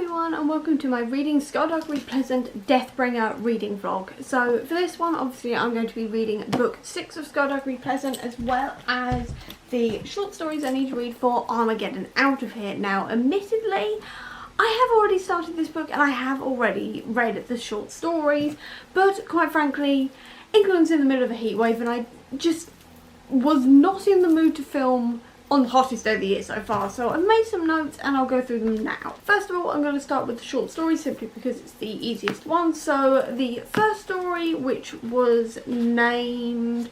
everyone and welcome to my reading Skulduggery Pleasant Deathbringer reading vlog. So for this one obviously I'm going to be reading book 6 of Skulduggery Pleasant as well as the short stories I need to read for Armageddon Out of Here. Now admittedly I have already started this book and I have already read the short stories, but quite frankly England's in the middle of a heatwave and I just was not in the mood to film on the hottest day of the year so far, so I've made some notes and I'll go through them now. First of all, I'm going to start with the short story simply because it's the easiest one. So the first story, which was named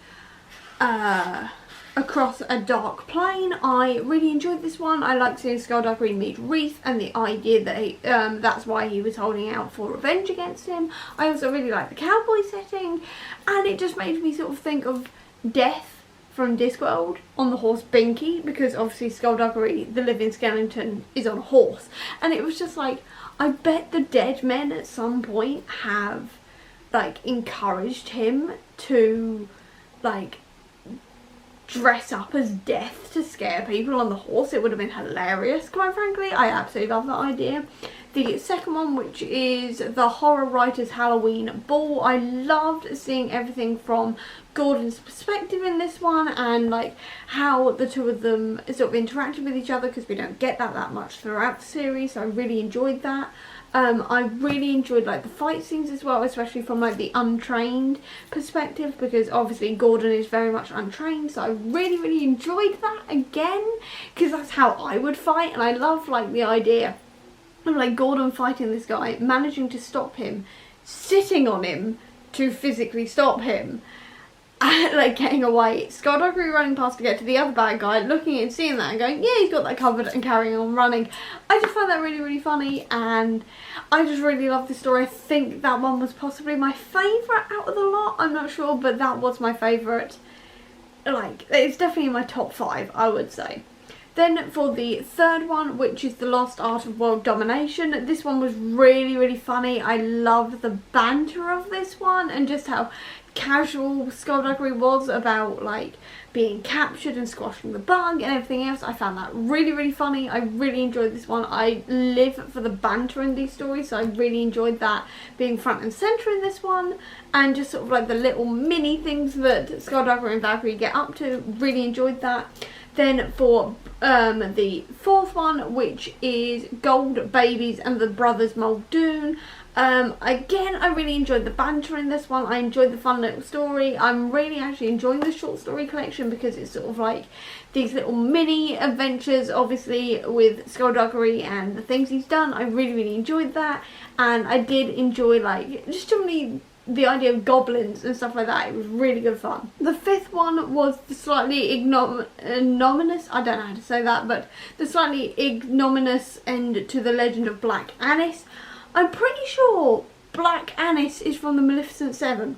Across a Dark Plain, I really enjoyed this one. I like seeing Skulduggery meet Reef and the idea that that's why he was holding out for revenge against him. I also really like the cowboy setting, and it just made me sort of think of Death from Discworld on the horse Binky, because obviously Skulduggery, the living skeleton, is on a horse, and it was just like, I bet the dead men at some point have like encouraged him to like dress up as Death to scare people on the horse. It would have been hilarious, quite frankly. I absolutely love that idea. The second one, which is the Horror Writers Halloween Ball, I loved seeing everything from Gordon's perspective in this one and like how the two of them sort of interacted with each other, because we don't get that much throughout the series, so I really enjoyed that. I really enjoyed like the fight scenes as well, especially from like the untrained perspective, because obviously Gordon is very much untrained, so I really enjoyed that again, because that's how I would fight. And I love like the idea of like Gordon fighting this guy, managing to stop him, sitting on him to physically stop him, and like getting away, Skulduggery running past to get to the other bad guy, looking at and seeing that and going, yeah, he's got that covered, and carrying on running. I just found that really funny, and I just really love the story. I think that one was possibly my favourite out of the lot, I'm not sure, but that was my favourite. Like, it's definitely in my top 5, I would say. Then for the third one, which is The Lost Art of World Domination, this one was really funny. I love the banter of this one and just how casual Skulduggery was about like being captured and squashing the bug and everything else. I found that really funny. I really enjoyed this one. I live for the banter in these stories, so I really enjoyed that being front and centre in this one, and just sort of like the little mini things that Skulduggery and Valkyrie get up to. Really enjoyed that. Then for the fourth one, which is Gold Babies and the Brothers Muldoon, again, I really enjoyed the banter in this one. I enjoyed the fun little story. I'm really actually enjoying the short story collection because it's sort of like these little mini adventures, obviously, with Skulduggery and the things he's done. I really enjoyed that, and I did enjoy like just generally the idea of goblins and stuff like that. It was really good fun. The fifth one was the slightly ignominious, I don't know how to say that, but the slightly ignominious end to the Legend of Black Annis. I'm pretty sure Black Annis is from the Maleficent 7.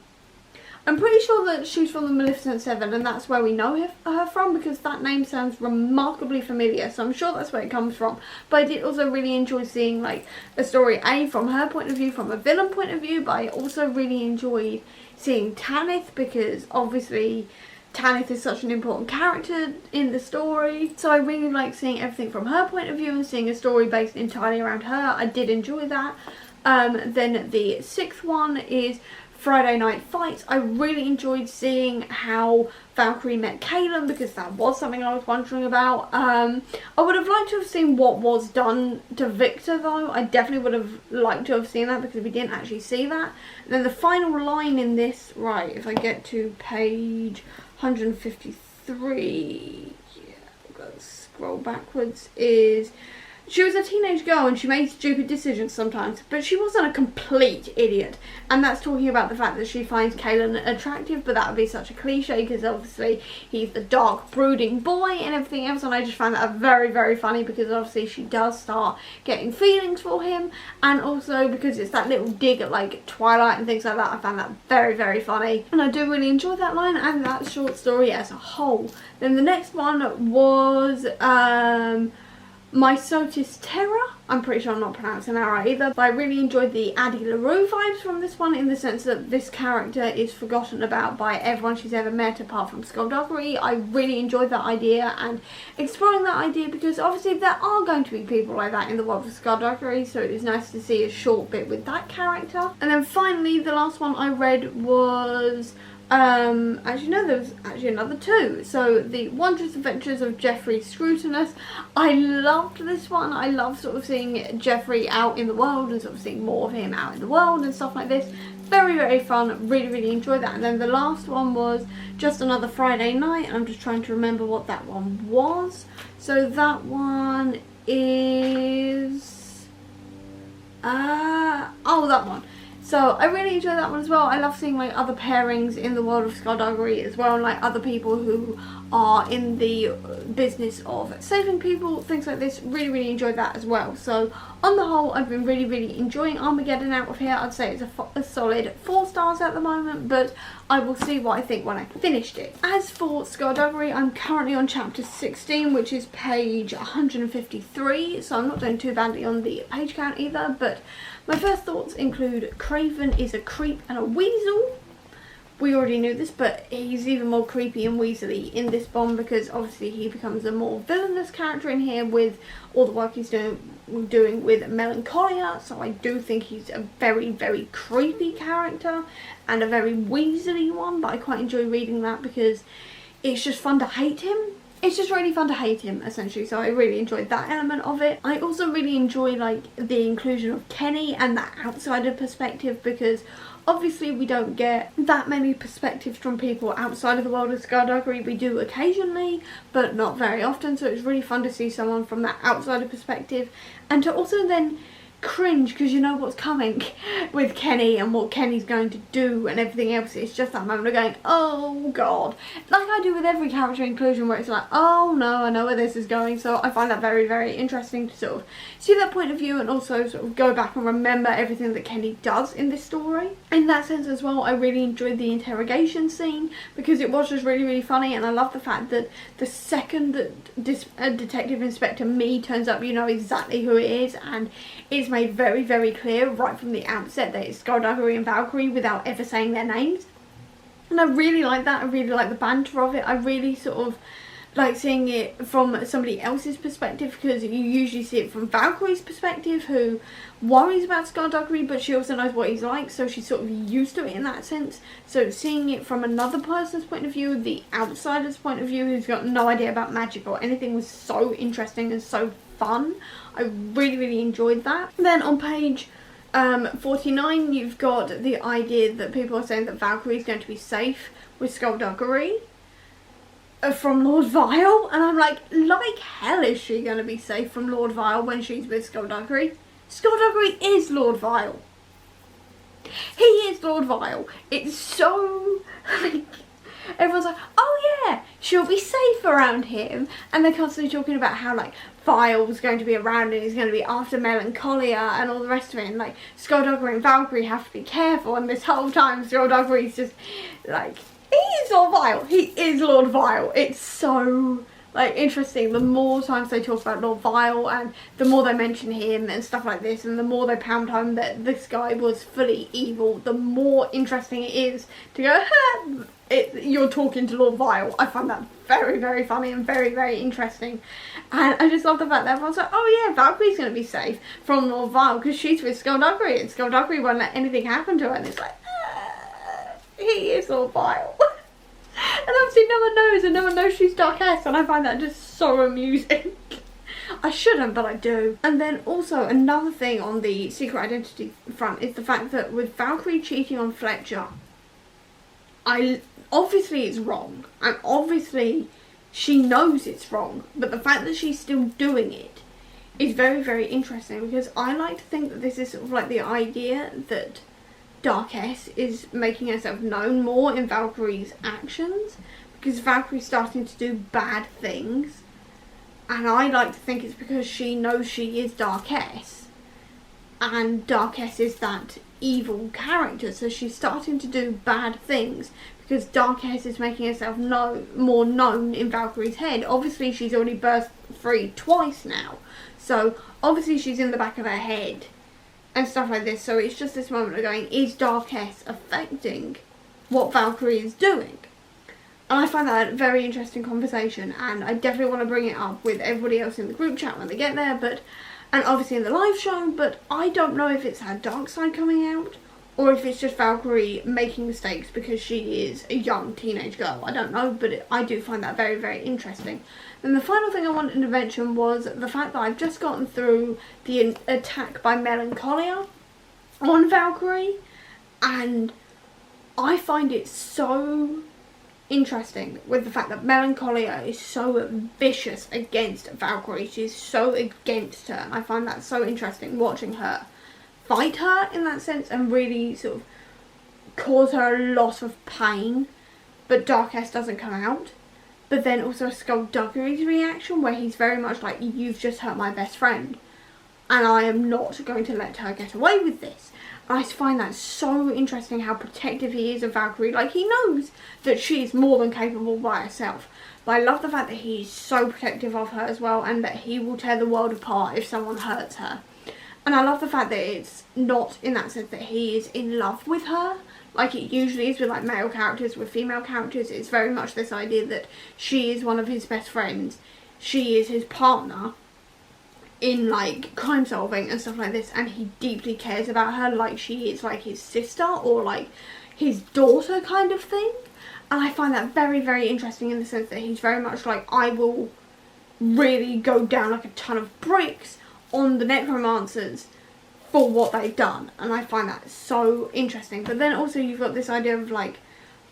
I'm pretty sure that she's from the Maleficent 7, and that's where we know her from, because that name sounds remarkably familiar, so I'm sure that's where it comes from. But I did also really enjoy seeing like a story from her point of view, from a villain point of view, but I also really enjoyed seeing Tanith, because obviously Tanith is such an important character in the story, so I really like seeing everything from her point of view and seeing a story based entirely around her. I did enjoy that. Then the sixth one is Friday Night Fights. I really enjoyed seeing how Valkyrie met Kaelin, because that was something I was wondering about. I would have liked to have seen what was done to Victor though. I definitely would have liked to have seen that, because we didn't actually see that. And then the final line in this, right, if I get to page 153, yeah, I've got to scroll backwards, is she was a teenage girl and she made stupid decisions sometimes, but she wasn't a complete idiot. And that's talking about the fact that she finds Kaelin attractive, but that would be such a cliche because obviously he's the dark, brooding boy and everything else. And I just find that very funny, because obviously she does start getting feelings for him, and also because it's that little dig at like Twilight and things like that. I found that very funny, and I do really enjoy that line and that short story as a whole. Then the next one was My Sotis Terror, I'm pretty sure I'm not pronouncing that right either, but I really enjoyed the Addie LaRue vibes from this one, in the sense that this character is forgotten about by everyone she's ever met apart from Skulduggery. I really enjoyed that idea and exploring that idea, because obviously there are going to be people like that in the world of Skulduggery, so it was nice to see a short bit with that character. And then finally, the last one I read was actually no, there was actually another two. So the Wondrous Adventures of Jeffrey Scrutinous. I loved this one. I love sort of seeing Jeffrey out in the world and sort of seeing more of him out in the world and stuff like this. Very, very fun. Really, really enjoyed that. And then the last one was Just Another Friday Night, and I'm just trying to remember what that one was. So that one is oh, that one. So I really enjoyed that one as well. I love seeing like other pairings in the world of Skulduggery as well, and like other people who are in the business of saving people, things like this. Really, really enjoyed that as well. So on the whole, I've been really, really enjoying Armageddon out of here. I'd say it's a solid 4 stars at the moment, but I will see what I think when I finished it. As for Skulduggery, I'm currently on chapter 16, which is page 153, so I'm not doing too badly on the page count either. But my first thoughts include Craven is a creep and a weasel. We already knew this, but he's even more creepy and weaselly in this bond, because obviously he becomes a more villainous character in here with all the work he's doing with Melancholia. So I do think he's a very, very creepy character and a very weaselly one, but I quite enjoy reading that because it's just fun to hate him. It's just really fun to hate him, essentially, so I really enjoyed that element of it. I also really enjoy like the inclusion of Kenny and that outsider perspective, because obviously we don't get that many perspectives from people outside of the world of Skulduggery. We do occasionally, but not very often, so it's really fun to see someone from that outsider perspective, and to also then cringe because you know what's coming with Kenny and what Kenny's going to do and everything else. It's just that moment of going, oh god, like I do with every character inclusion, where it's like, oh no, I know where this is going. So I find that very, very interesting to sort of see that point of view and also sort of go back and remember everything that Kenny does in this story. In that sense as well, I really enjoyed the interrogation scene because it was just really, really funny, and I love the fact that the second that Detective Inspector Me turns up, you know exactly who it is, and it's made very, very clear right from the outset that it's Skulduggery and Valkyrie without ever saying their names. And I really like that. I really like the banter of it. I really sort of like seeing it from somebody else's perspective, because you usually see it from Valkyrie's perspective, who worries about Skulduggery, but she also knows what he's like, so she's sort of used to it in that sense. So seeing it from another person's point of view, the outsider's point of view, who's got no idea about magic or anything, was so interesting and so fun. I really, really enjoyed that. Then on page 49, you've got the idea that people are saying that Valkyrie is going to be safe with Skulduggery from Lord Vile, and I'm like hell is she going to be safe from Lord Vile when she's with Skulduggery? Skulduggery is Lord Vile. He is Lord Vile. It's so like, everyone's like, oh yeah, she'll be safe around him, and they're constantly talking about how like Vile's going to be around and he's going to be after Melancholia and all the rest of it, and like Skulduggery and Valkyrie have to be careful, and this whole time Skulduggery's just like, he is Lord Vile. He is Lord Vile. It's so like interesting. The more times they talk about Lord Vile and the more they mention him and stuff like this, and the more they pound home that this guy was fully evil, the more interesting it is to go, ha, you're talking to Lord Vile. I find that very, very funny and very, very interesting. And I just love the fact that everyone's like, oh yeah, Valkyrie's going to be safe from Lord Vile because she's with Skulduggery, and Skulduggery won't let anything happen to her. And it's like, he is Lord Vile. And obviously no one knows, and no one knows she's Darkess, and I find that just so amusing. I shouldn't, but I do. And then also another thing on the secret identity front is the fact that with Valkyrie cheating on Fletcher, obviously it's wrong, and obviously she knows it's wrong, but the fact that she's still doing it is very, very interesting, because I like to think that this is sort of like the idea that Darkess is making herself known more in Valkyrie's actions, because Valkyrie's starting to do bad things, and I like to think it's because she knows she is Darkess, and Darkess is that evil character, so she's starting to do bad things because Darkess is making herself more known in Valkyrie's head. Obviously she's already burst freed twice now. So obviously she's in the back of her head and stuff like this. So it's just this moment of going, is Darkest affecting what Valkyrie is doing? And I find that a very interesting conversation, and I definitely want to bring it up with everybody else in the group chat when they get there, and obviously in the live show, but I don't know if it's her dark side coming out, or if it's just Valkyrie making mistakes because she is a young teenage girl. I don't know, but I do find that very, very interesting. And the final thing I wanted to mention was the fact that I've just gotten through the attack by Melancholia on Valkyrie, and I find it so interesting with the fact that Melancholia is so vicious against Valkyrie. She's so against her, and I find that so interesting watching her fight her in that sense and really sort of cause her a lot of pain, but Darkest doesn't come out. But then also Skulduggery's reaction, where he's very much like, you've just hurt my best friend and I am not going to let her get away with this. I find that so interesting how protective he is of Valkyrie. Like, he knows that she's more than capable by herself. But I love the fact that he's so protective of her as well, and that he will tear the world apart if someone hurts her. And I love the fact that it's not in that sense that he is in love with her, like it usually is with like male characters with female characters. It's very much this idea that she is one of his best friends. She is his partner in like crime solving and stuff like this, and he deeply cares about her like she is like his sister or like his daughter kind of thing. And I find that very, very interesting in the sense that he's very much like, I will really go down like a ton of bricks on the necromancers for what they've done. And I find that so interesting. But then also you've got this idea of like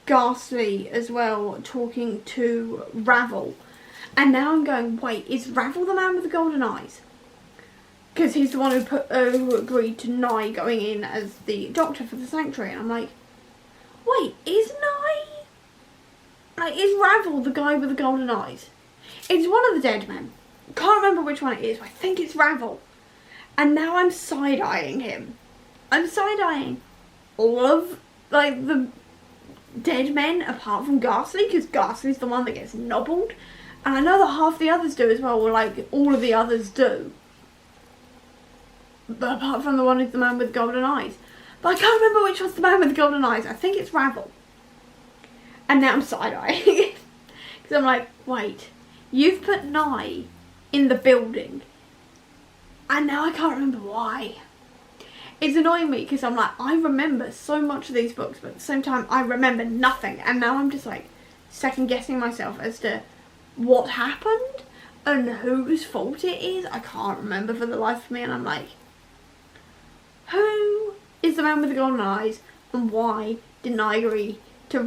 Ghastly as well talking to Ravel, and now I'm going, wait, is Ravel the man with the golden eyes? Because he's the one who agreed to Nye going in as the doctor for the sanctuary. And I'm like, wait, is Nye? Like, is Ravel the guy with the golden eyes? It's one of the dead men. Can't remember which one it is, but I think it's Ravel. And now I'm side-eyeing him. I'm side-eyeing all of, like, the dead men apart from Ghastly, because Ghastly's the one that gets nobbled. And I know that half the others do as well, or like, all of the others do. But apart from the one who's the man with golden eyes. But I can't remember which one's the man with the golden eyes. I think it's Ravel. And now I'm side-eyeing. Because I'm like, wait, you've put Nye in the building. And now I can't remember why. It's annoying me because I'm like, I remember so much of these books, but at the same time I remember nothing. And now I'm just like second guessing myself as to what happened and whose fault it is. I can't remember for the life of me, and I'm like, who is the man with the golden eyes, and why didn't I agree to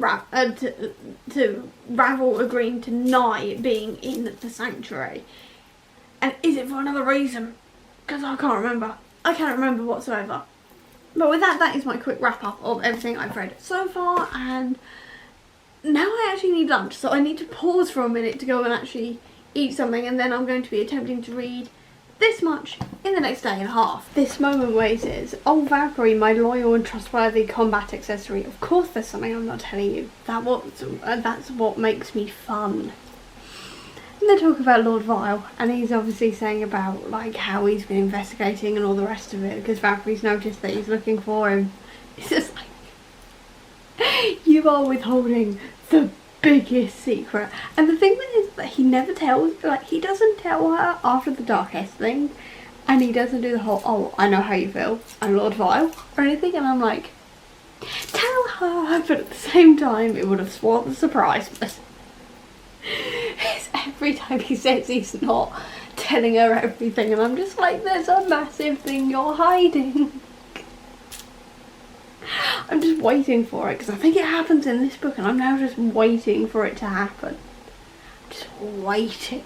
Ravel agreeing to Nye being in the sanctuary? And is it for another reason? Because I can't remember. I can't remember whatsoever. But with that, that is my quick wrap up of everything I've read so far, and now I actually need lunch, so I need to pause for a minute to go and actually eat something, and then I'm going to be attempting to read this much in the next day and a half. This moment where he says, "Oh Valkyrie, my loyal and trustworthy combat accessory, of course there's something I'm not telling you. That's what makes me fun." And they talk about Lord Vile, and he's obviously saying about like how he's been investigating and all the rest of it, because Valkyrie's noticed that he's looking for him. It's just like, you are withholding the biggest secret. And the thing with it is that he never tells, like, he doesn't tell her after the Darkest thing, and he doesn't do the whole, oh, I know how you feel, I'm Lord Vile, or anything. And I'm like, tell her, but at the same time it would have spoiled the surprise. But it's every time he says he's not telling her everything, and I'm just like, there's a massive thing you're hiding. I'm just waiting for it, because I think it happens in this book, and I'm now just waiting for it to happen. Just waiting.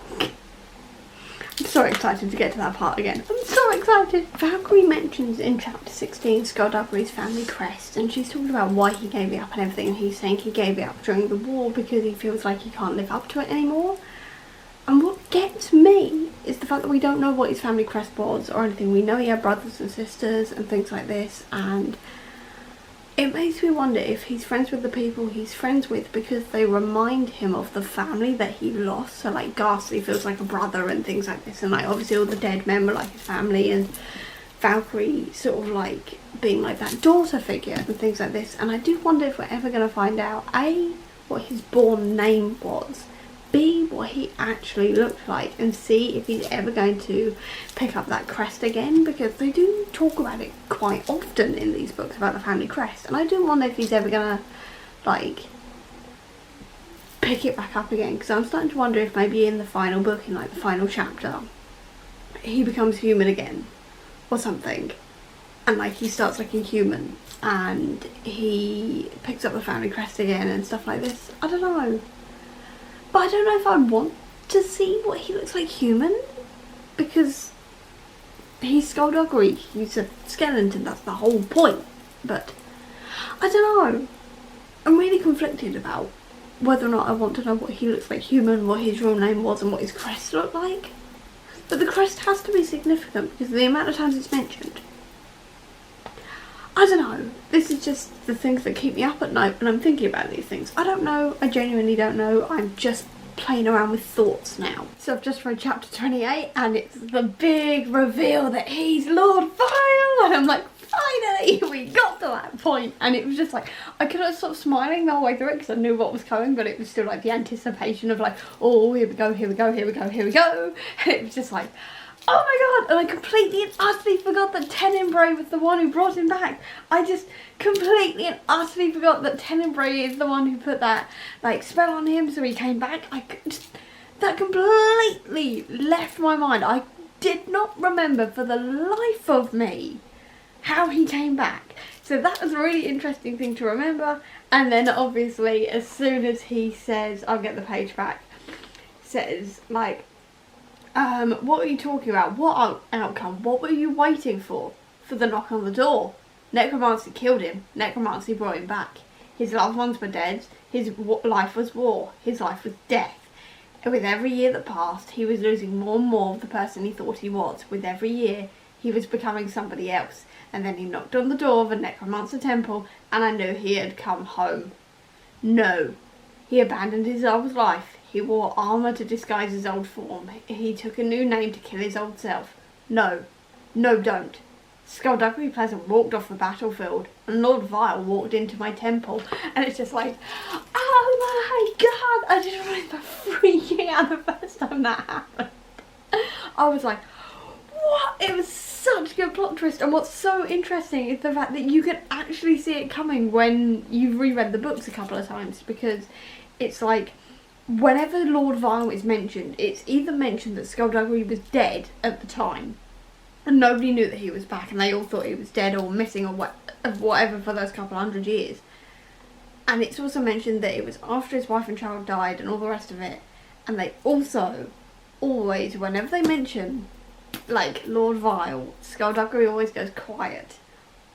I'm so excited to get to that part again. I'm so excited. Valkyrie mentions in chapter 16 Skulduggery's family crest, and she's talking about why he gave it up and everything, and he's saying he gave it up during the war because he feels like he can't live up to it anymore. And what gets me is the fact that we don't know what his family crest was or anything. We know he had brothers and sisters and things like this, and It makes me wonder if he's friends with the people he's friends with because they remind him of the family that he lost. So like Ghastly feels like a brother and things like this, and like obviously all the dead men were like his family, and Valkyrie sort of like being like that daughter figure and things like this. And I do wonder if we're ever going to find out A, what his born name was, B, what he actually looked like, and C, if he's ever going to pick up that crest again, because they do talk about it quite often in these books about the family crest, and I do wonder if he's ever gonna like pick it back up again, because I'm starting to wonder if maybe in the final book, in like the final chapter, he becomes human again or something, and like he starts looking human and he picks up the family crest again and stuff like this. I don't know. But I don't know if I'd want to see what he looks like human, because he's Skulduggery, he's a skeleton, that's the whole point. But I don't know, I'm really conflicted about whether or not I want to know what he looks like human, what his real name was, and what his crest looked like. But the crest has to be significant because of the amount of times it's mentioned. I don't know, this is just the things that keep me up at night when I'm thinking about these things. I don't know, I genuinely don't know, I'm just playing around with thoughts now. So I've just read chapter 28 and it's the big reveal that he's Lord Vile, and I'm like, finally we got to that point. And it was just like, I could stop smiling the whole way through it because I knew what was coming, but it was still like the anticipation of like, oh, here we go, here we go, here we go, here we go. And it was just like, oh my god, and I completely and utterly forgot that Tenebrae was the one who brought him back. I just completely and utterly forgot that Tenebrae is the one who put that like spell on him so he came back. That completely left my mind. I did not remember for the life of me how he came back. So that was a really interesting thing to remember. And then obviously as soon as he says, I'll get the page back, says like, what were you talking about? What outcome? What were you waiting for? For the knock on the door. Necromancy killed him. Necromancy brought him back. His loved ones were dead. His life was war. His life was death. And with every year that passed, he was losing more and more of the person he thought he was. With every year, he was becoming somebody else. And then he knocked on the door of a necromancer temple, and I knew he had come home. No. He abandoned his old life. He wore armour to disguise his old form. He took a new name to kill his old self. No. No, don't. Skulduggery Pleasant walked off the battlefield, and Lord Vile walked into my temple. And it's just like, oh my god! I just remember freaking out the first time that happened. I was like, what? It was such a good plot twist. And what's so interesting is the fact that you can actually see it coming when you've reread the books a couple of times, because it's like, whenever Lord Vile is mentioned, it's either mentioned that Skulduggery was dead at the time and nobody knew that he was back and they all thought he was dead or missing or whatever for those couple 100 years. And it's also mentioned that it was after his wife and child died and all the rest of it. And they also always, whenever they mention like Lord Vile, Skulduggery always goes quiet,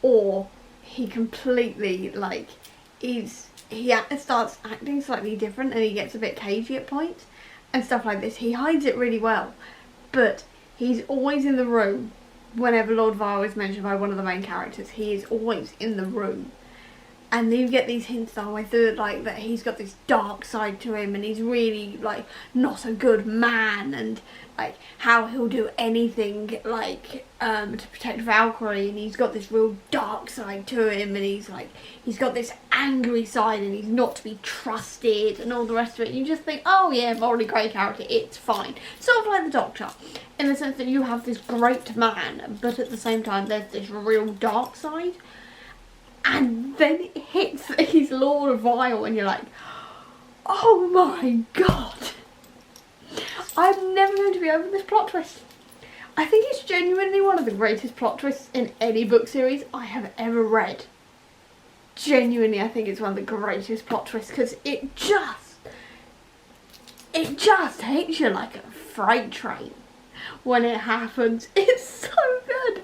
or he completely like he starts acting slightly different and he gets a bit cagey at points and stuff like this. He hides it really well, but he's always in the room whenever Lord Vile is mentioned by one of the main characters. He is always in the room. And you get these hints the whole way through, like that he's got this dark side to him and he's really like not a good man, and like how he'll do anything like to protect Valkyrie, and he's got this real dark side to him, and he's got this angry side and he's not to be trusted and all the rest of it. You just think, oh yeah, morally grey character, it's fine. Sort of like the Doctor, in the sense that you have this great man, but at the same time there's this real dark side. And then it hits his Lord Vile and you're like, oh my god. I'm never going to be over this plot twist. I think it's genuinely one of the greatest plot twists in any book series I have ever read. Genuinely, I think it's one of the greatest plot twists because it just hits you like a freight train when it happens. It's so good.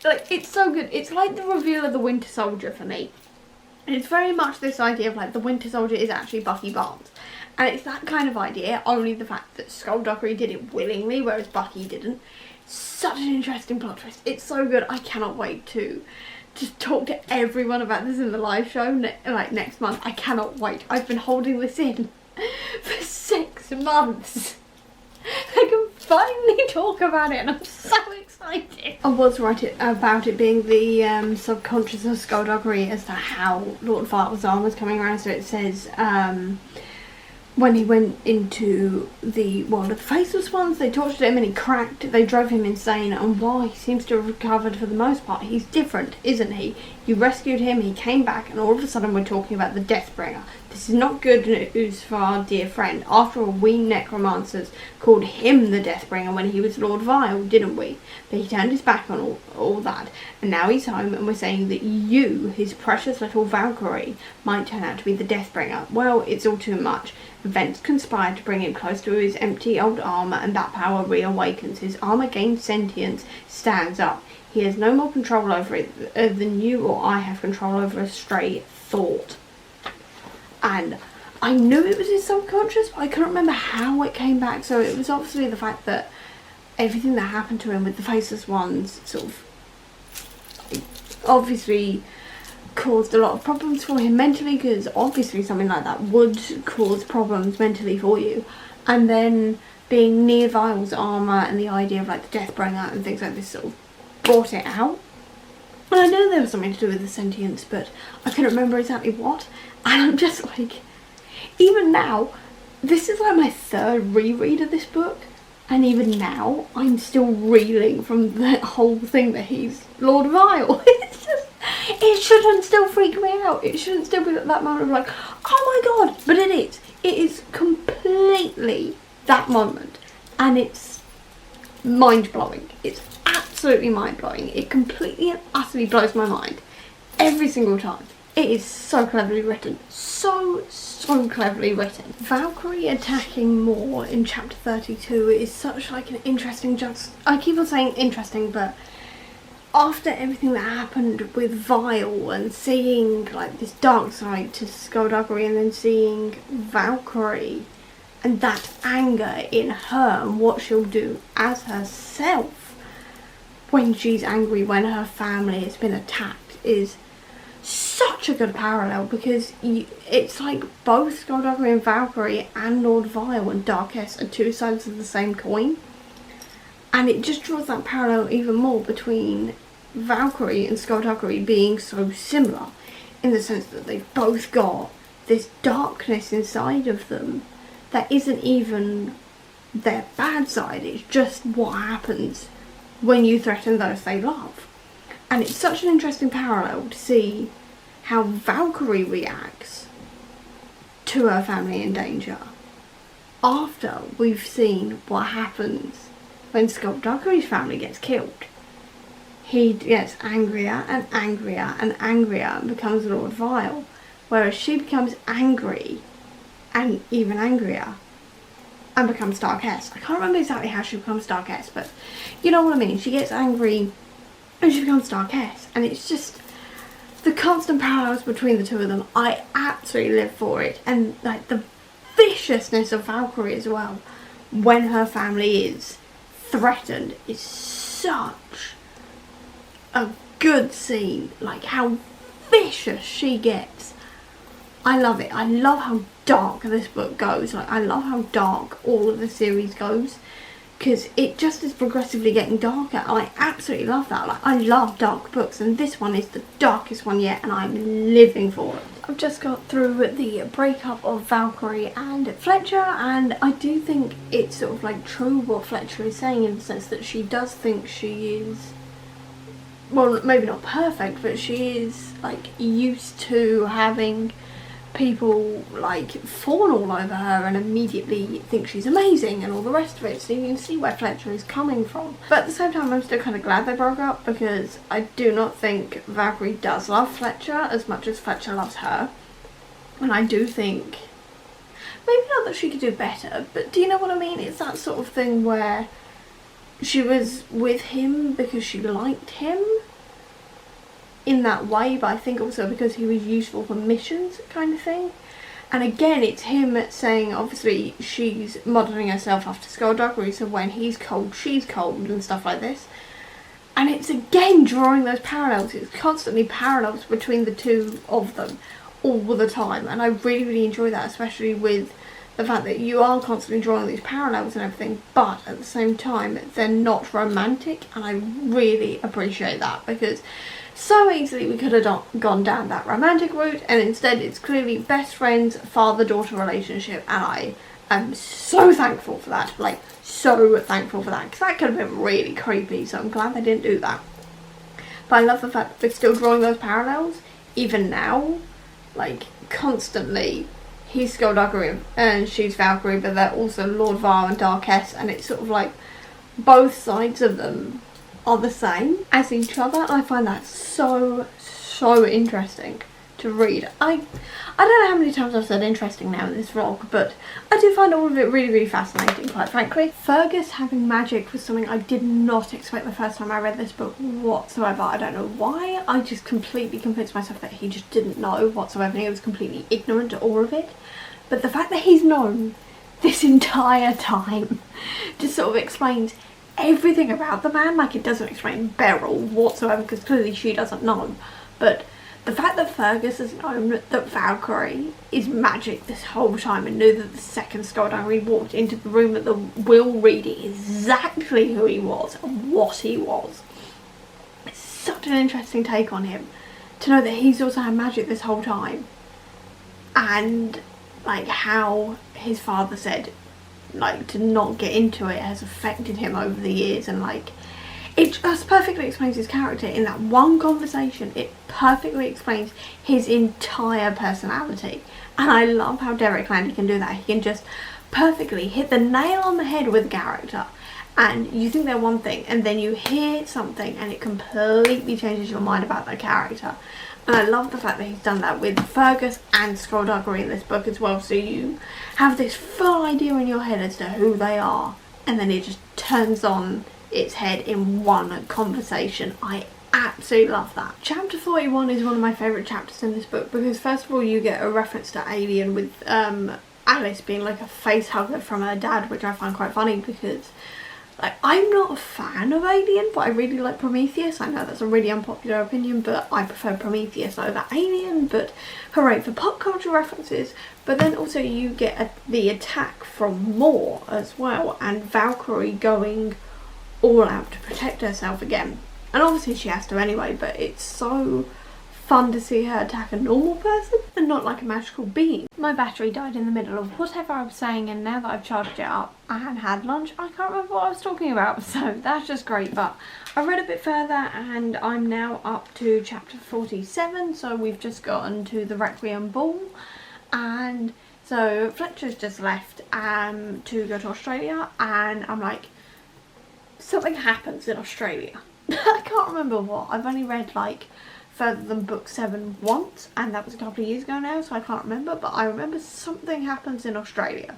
Like, it's so good. It's like the reveal of the Winter Soldier for me. And it's very much this idea of like the Winter Soldier is actually Bucky Barnes. And it's that kind of idea, only the fact that Skulduggery did it willingly, whereas Bucky didn't. Such an interesting plot twist. It's so good. I cannot wait to just talk to everyone about this in the live show next month. I cannot wait. I've been holding this in for 6 months. I can finally talk about it and I'm so excited. I was right about it being the subconscious of Skulduggery as to how Lord Vile's arm was coming around. So it says when he went into the world of the Faceless Ones, they tortured him and he cracked. They drove him insane, and while he seems to have recovered for the most part, he's different, isn't he? You rescued him, he came back, and all of a sudden we're talking about the Deathbringer. This is not good news for our dear friend. After all, we necromancers called him the Deathbringer when he was Lord Vile, didn't we? But he turned his back on all that, and now he's home, and we're saying that you, his precious little Valkyrie, might turn out to be the Deathbringer. Well, it's all too much. Events conspire to bring him close to his empty old armour, and that power reawakens. His armour gains sentience, stands up. He has no more control over it than you or I have control over a stray thought. And I knew it was his subconscious, but I couldn't remember how it came back. So it was obviously the fact that everything that happened to him with the Faceless Ones sort of obviously caused a lot of problems for him mentally, because obviously something like that would cause problems mentally for you. And then being near Vile's armour and the idea of like the Deathbringer and things like this sort of brought it out. And I know there was something to do with the sentience, but I couldn't remember exactly what. And I'm just like, even now, this is like my 3rd reread of this book, and even now I'm still reeling from the whole thing that he's Lord Vile. It's just, it shouldn't still freak me out. It shouldn't still be at that moment of like, oh my god. But it is. It is completely that moment. And it's mind-blowing. It's absolutely mind-blowing. It completely and utterly blows my mind. Every single time. It is so cleverly written. So cleverly written. Valkyrie attacking more in chapter 32 is such like an interesting I keep on saying interesting, but after everything that happened with Vile and seeing like this dark side to Skulduggery, and then seeing Valkyrie and that anger in her and what she'll do as herself when she's angry when her family has been attacked, is such a good parallel, because it's like both Skulduggery and Valkyrie and Lord Vile and Darkest are 2 sides of the same coin. And it just draws that parallel even more between Valkyrie and Skulduggery being so similar, in the sense that they've both got this darkness inside of them that isn't even their bad side, it's just what happens when you threaten those they love. And it's such an interesting parallel to see how Valkyrie reacts to her family in danger after we've seen what happens when Skulduggery's family gets killed. He gets angrier and angrier and angrier and becomes Lord Vile, whereas she becomes angry and even angrier and becomes Darkest. I can't remember exactly how she becomes Darkest, but you know what I mean. She gets angry and she becomes Darkest, and it's just the constant parallels between the 2 of them. I absolutely live for it, and like the viciousness of Valkyrie as well when her family is threatened is such a good scene. Like how vicious she gets. I love it. I love how dark this book goes. Like I love how dark all of the series goes, because it just is progressively getting darker. I absolutely love that. Like I love dark books, and this one is the darkest one yet, and I'm living for it. I've just got through the breakup of Valkyrie and Fletcher, and I do think it's sort of like true what Fletcher is saying, in the sense that she does think she is, well, maybe not perfect, but she is like used to having people like fawn all over her and immediately think she's amazing and all the rest of it, so you can see where Fletcher is coming from. But at the same time, I'm still kind of glad they broke up, because I do not think Valkyrie does love Fletcher as much as Fletcher loves her. And I do think, maybe not that she could do better, but do you know what I mean? It's that sort of thing where she was with him because she liked him in that way, but I think also because he was useful for missions kind of thing. And again, it's him saying, obviously she's modelling herself after Skulduggery, so when he's cold she's cold and stuff like this. And it's again drawing those parallels. It's constantly parallels between the two of them all the time. And I really, really enjoy that, especially with the fact that you are constantly drawing these parallels and everything, but at the same time, they're not romantic. And I really appreciate that, because so easily we could have gone down that romantic route, and instead it's clearly best friends, father-daughter relationship, and I am so thankful for that. Like, so thankful for that, because that could have been really creepy, so I'm glad they didn't do that. But I love the fact that they're still drawing those parallels, even now, like, constantly. He's Skulduggery and she's Valkyrie, but they're also Lord Vile and Darkest, and it's sort of like both sides of them are the same as each other. I find that so interesting to read. I don't know how many times I've said interesting now in this vlog, but I do find all of it really fascinating, quite frankly. Fergus having magic was something I did not expect the first time I read this book whatsoever. I don't know why. I just completely convinced myself that he just didn't know whatsoever, and he was completely ignorant to all of it. But the fact that he's known this entire time just sort of explains everything about the man. Like, it doesn't explain Beryl whatsoever, because clearly she doesn't know, but the fact that Fergus has known that Valkyrie is magic this whole time, and knew that the second Skulduggery walked into the room at the will reading exactly who he was and what he was. It's such an interesting take on him, to know that he's also had magic this whole time, and like how his father said, like, to not get into it has affected him over the years, and like it just perfectly explains his character in that one conversation. It perfectly explains his entire personality, and I love how Derek Landy can do that. He can just perfectly hit the nail on the head with a character, and you think they're one thing, and then you hear something and it completely changes your mind about that character. And I love the fact that he's done that with Fergus and Skulduggery in this book as well, so you have this full idea in your head as to who they are, and then it just turns on its head in one conversation. I absolutely love that. Chapter 41 is one of my favourite chapters in this book, because first of all you get a reference to Alien with Alice being like a face hugger from her dad, which I find quite funny, because like, I'm not a fan of Alien, but I really like Prometheus. I know that's a really unpopular opinion, but I prefer Prometheus over Alien, but hooray for pop culture references. But then also you get the attack from Moore as well, and Valkyrie going all out to protect herself again. And obviously she has to anyway, but it's so fun to see her attack a normal person and not like a magical being. My battery died in the middle of whatever I was saying, and now that I've charged it up and had lunch, I can't remember what I was talking about, so that's just great. But I read a bit further and I'm now up to chapter 47, so we've just gotten to the Requiem Ball, and so Fletcher's just left to go to Australia, and I'm like, something happens in Australia. I can't remember what. I've only read like further than book 7 once, and that was a couple of years ago now, so I can't remember, but I remember something happens in Australia.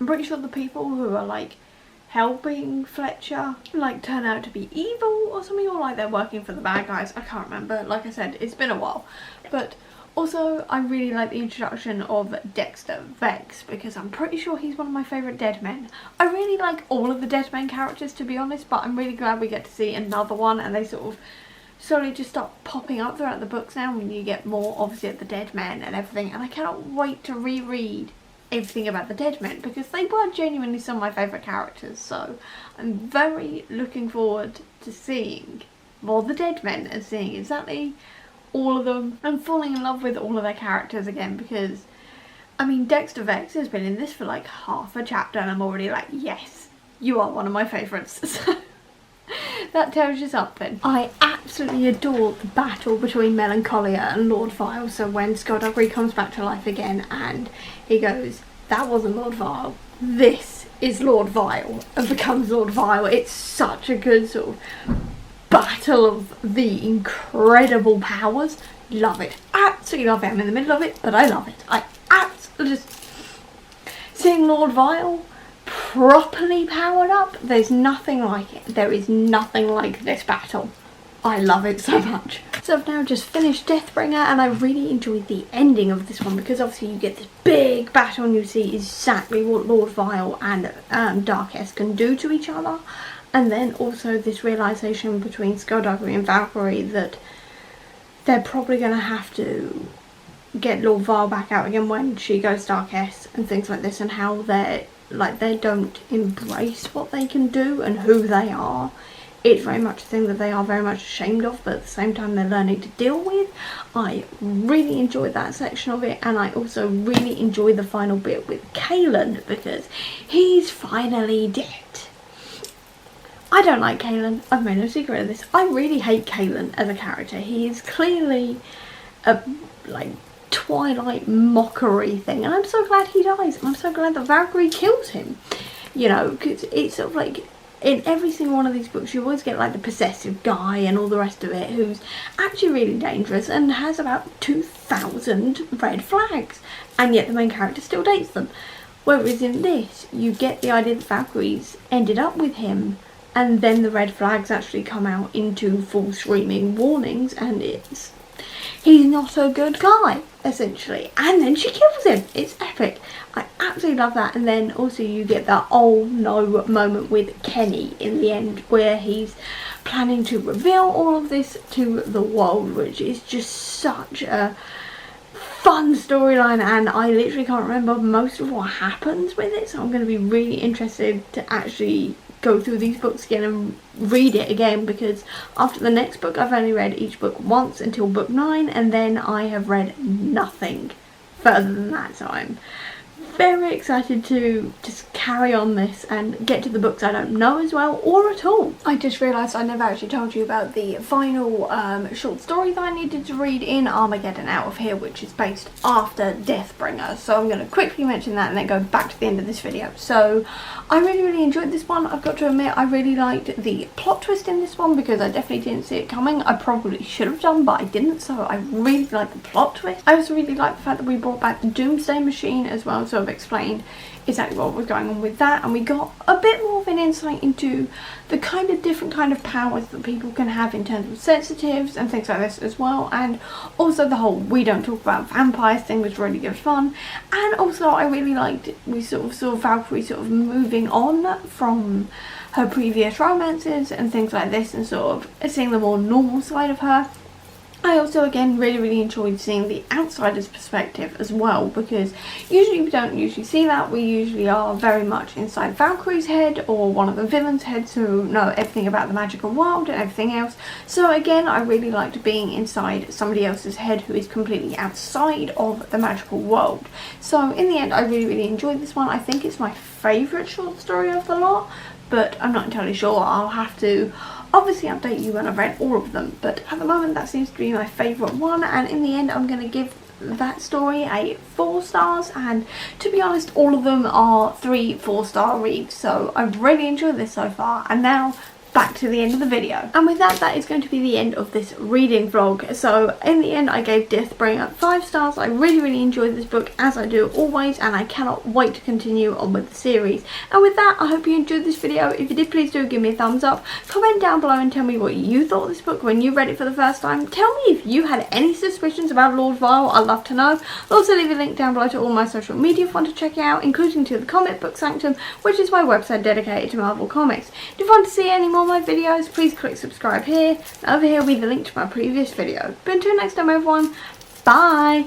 I'm pretty sure the people who are like helping Fletcher like turn out to be evil or something, or like they're working for the bad guys. I can't remember. Like I said, it's been a while. But also I really like the introduction of Dexter Vex, because I'm pretty sure he's one of my favourite dead men. I really like all of the dead men characters, to be honest, but I'm really glad we get to see another one, and they sort of slowly just start popping up throughout the books now when you get more obviously at the dead men and everything, and I cannot wait to reread everything about the dead men, because they were genuinely some of my favourite characters. So I'm very looking forward to seeing more of the dead men and seeing exactly all of them and falling in love with all of their characters again, because I mean Dexter Vex has been in this for like half a chapter and I'm already like, yes, you are one of my favourites. So that tells you something. I absolutely adore the battle between Melancholia and Lord Vile. So when Skulduggery comes back to life again and he goes, that wasn't Lord Vile, this is Lord Vile, and becomes Lord Vile. It's such a good sort of battle of the incredible powers. Love it. Absolutely love it. I'm in the middle of it, but I love it. I absolutely just seeing Lord Vile properly powered up, there's nothing like it. There is nothing like this battle. I love it so much. So I've now just finished Deathbringer, and I really enjoyed the ending of this one, because obviously you get this big battle and you see exactly what Lord Vile and Darkest can do to each other, And then also this realisation between Skulduggery and Valkyrie that they're probably going to have to get Lord Vile back out again when she goes Darkest and things like this, and how they don't embrace what they can do and who they are. It's very much a thing that they are very much ashamed of, but at the same time they're learning to deal with. I really enjoyed that section of it, and I also really enjoyed the final bit with Kalen, because he's finally dead. I don't like Kalen. I've made no secret of this. I really hate Kalen as a character. He is clearly a Twilight mockery thing, and I'm so glad he dies, and I'm so glad that Valkyrie kills him. You know, because it's sort of like, in every single one of these books you always get like the possessive guy and all the rest of it, who's actually really dangerous and has about 2,000 red flags, and yet the main character still dates them. Whereas in this, you get the idea that Valkyrie's ended up with him, and then the red flags actually come out into full screaming warnings, and he's not a good guy, essentially. And then she kills him. It's epic. I absolutely love that. And then also you get that oh no moment with Kenny in the end, where he's planning to reveal all of this to the world, which is just such a fun storyline, and I literally can't remember most of what happens with it, so I'm going to be really interested to actually go through these books again and read it again, because after the next book I've only read each book once until book 9, and then I have read nothing further than that, so I'm very excited to just carry on this and get to the books I don't know as well, or at all. I just realised I never actually told you about the final short story that I needed to read in Armageddon Out of Here, which is based after Deathbringer, so I'm going to quickly mention that and then go back to the end of this video. So I really enjoyed this one. I've got to admit, I really liked the plot twist in this one, because I definitely didn't see it coming. I probably should have done, but I didn't, so I really liked the plot twist. I also really liked the fact that we brought back the Doomsday Machine as well, so I've explained exactly what was going on with that, and we got a bit more of an insight into the kind of different kind of powers that people can have in terms of sensitives and things like this as well, and also the whole we don't talk about vampires thing was really good fun. And also I really liked, we sort of saw Valkyrie sort of moving on from her previous romances and things like this, and sort of seeing the more normal side of her. I also again really enjoyed seeing the outsider's perspective as well, because usually we don't usually see that. We usually are very much inside Valkyrie's head or one of the villains' heads who know everything about the magical world and everything else. So again, I really liked being inside somebody else's head who is completely outside of the magical world. So in the end, I really enjoyed this one. I think it's my favourite short story of the lot, but I'm not entirely sure. I'll have to obviously update you when I've read all of them, but at the moment that seems to be my favourite one, and in the end I'm going to give that story a 4 stars, and to be honest all of them are 3 4-star reads, so I've really enjoyed this so far. And now back to the end of the video. And with that, that is going to be the end of this reading vlog. So in the end I gave Deathbringer 5 stars. I really enjoyed this book, as I do always, and I cannot wait to continue on with the series. And with that, I hope you enjoyed this video. If you did, please do give me a thumbs up, comment down below and tell me what you thought of this book when you read it for the first time. Tell me if you had any suspicions about Lord Vile. I'd love to know. I'll also leave a link down below to all my social media if you want to check it out, including to the Comic Book Sanctum, which is my website dedicated to Marvel Comics. If you want to see any more of my videos, please click subscribe here. Over here will be the link to my previous video. But until next time everyone, bye!